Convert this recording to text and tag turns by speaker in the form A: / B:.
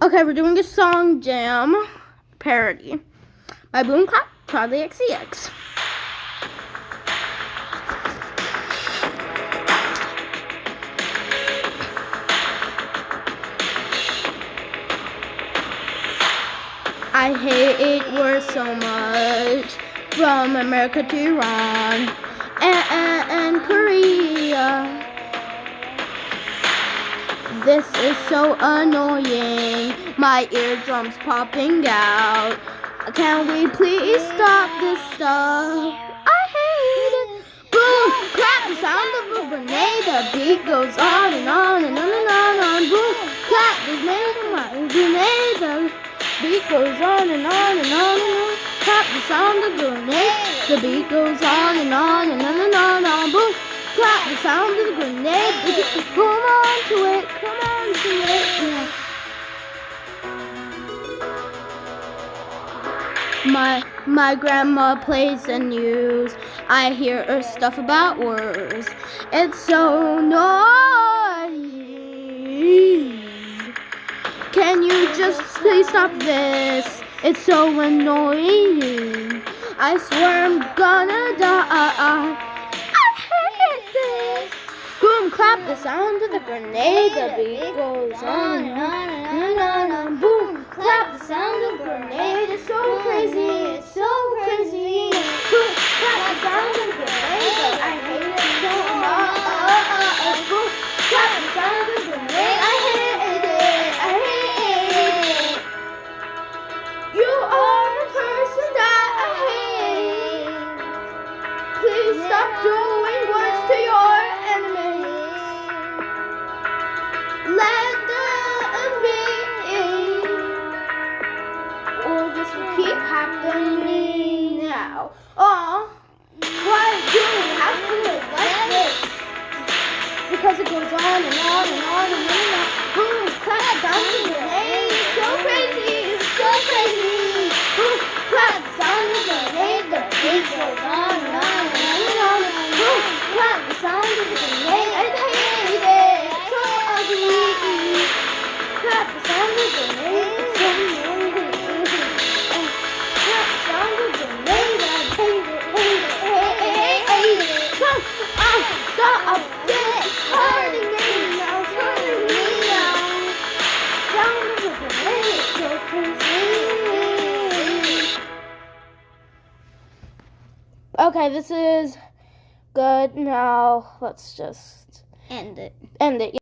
A: Okay, we're doing a song jam parody by Boom Clap, Charlie XCX. I hate words so much, from America to Iran and Korea. This is so annoying, my eardrums popping out. Can we please stop this stuff? I hate it. Boom, clap, the sound of a grenade. The beat goes on and on and on and on and on. Boom, clap, the sound of a grenade. The beat goes on and on and on and on. Clap, the sound of a grenade. The beat goes on and on and on and on and on. Boom, clap, the sound of the grenade. Come on to it, come on to it. Yeah. My grandma plays the news. I hear her stuff about wars. It's so annoying. Can you just please stop this? It's so annoying. I swear I'm gonna die. I hate this. Boom, clap, the sound of the grenade. The beat goes on and on and on and on. Boom, clap, the sound of the grenade. It's so crazy. It's so crazy. Boom, clap, the sound of the grenade. I hate it so much. Boom, clap, the sound of the grenade. I hate it. I hate it. You are the person that I hate. Please stop doing words to your enemies. Let them be, or this will keep happening now. Oh, why do we have to live like this? Because it goes on and on and on and on and on. Boom, clap, sound of the grenade. It's so crazy, it's so crazy. Boom, clap, sound of the grenade. The beat goes on and on and on and on. Boom, clap, the sound of the grenade. I hate it. It's so ugly. Clap, the sound of the grenade. It's so annoying. Clap, the sound of the grenade. I hate it, hate it, hate it. Come on, stop this. It's hurting me now. It's hurting me now. Sound of the grenade is so crazy. Okay, this is good. Now let's just
B: End it.
A: end it.